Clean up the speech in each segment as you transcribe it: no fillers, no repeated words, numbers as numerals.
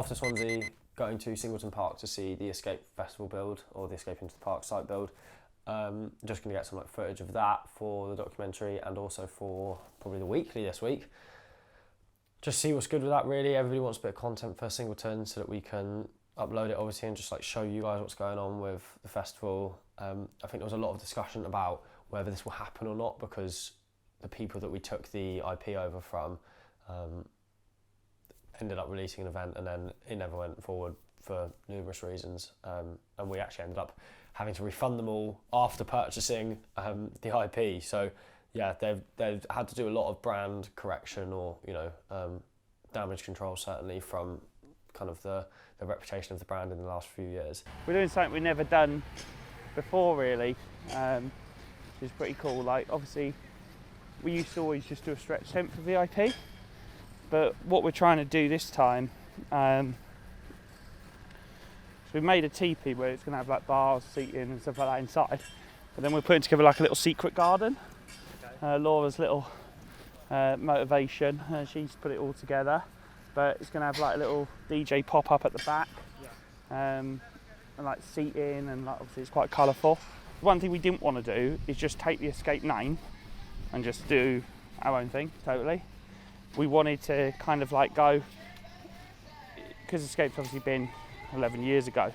off to Swansea, going to Singleton Park to see the Escape Festival build, or the Escape into the Park site build. Just going to get some footage of that for the documentary, and also for probably the weekly this week. Just see what's good with that, really. Everybody wants a bit of content for Singleton so that we can upload it, obviously, and just show you guys what's going on with the festival. I think there was a lot of discussion about whether this will happen or not, because the people that we took the IP over from ended up releasing an event, and then it never went forward for numerous reasons, and we actually ended up having to refund them all after purchasing the IP. So yeah, they've had to do a lot of brand correction, or damage control, certainly, from kind of the reputation of the brand in the last few years. We're doing something we've never done before, really, which is pretty cool. Obviously, we used to always just do a stretch tent for VIP, but what we're trying to do this time, so we made a teepee where it's going to have bars, seating and stuff like that inside, but then we're putting together a little secret garden. Laura's little motivation, she's put it all together, but it's going to have a little DJ pop up at the back, and seating, and obviously it's quite colourful. One thing we didn't want to do is just take the Escape name and just do our own thing totally. We wanted to kind of go, because Escape's obviously been 11 years ago,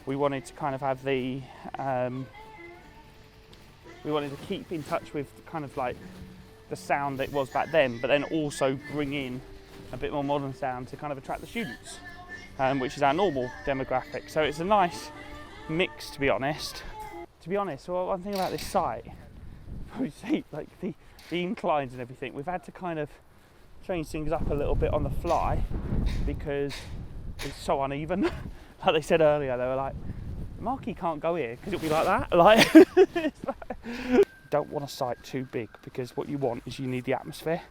we wanted to kind of have the we wanted to keep in touch with kind of the sound that it was back then, but then also bring in a bit more modern sound to kind of attract the students, which is our normal demographic. So it's a nice mix, to be honest. Well, one thing about this site, we see the inclines and everything, we've had to kind of change things up a little bit on the fly because it's so uneven. Like they said earlier, they were like, Marky can't go here because it'll be like that. Don't want a site too big, because what you want is you need the atmosphere,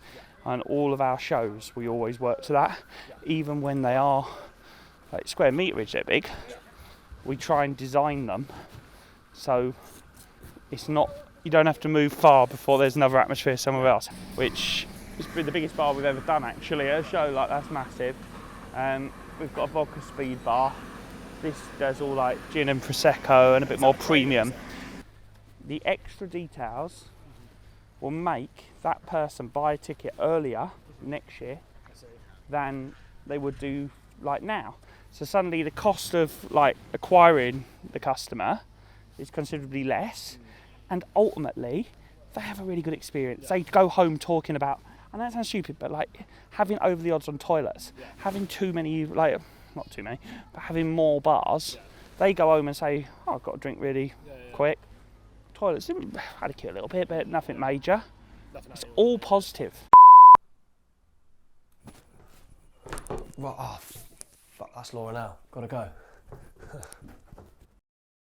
and all of our shows we always work to that. Even when they are square meterage, they're big, we try and design them so it's not, you don't have to move far before there's another atmosphere somewhere else, which has been the biggest bar we've ever done, actually. A show that's massive. We've got a vodka speed bar. This does all gin and prosecco and a bit more premium. The extra details will make that person buy a ticket earlier next year than they would do now. So suddenly the cost of acquiring the customer is considerably less, and ultimately they have a really good experience. They go home talking about, and that sounds stupid, but having over the odds on toilets, having too many, not too many, but having more bars, they go home and say, oh, I've got a drink really quick. Toilets had a cute little bit, but nothing major. It's all positive. Right, fuck, that's Laura now. Gotta go.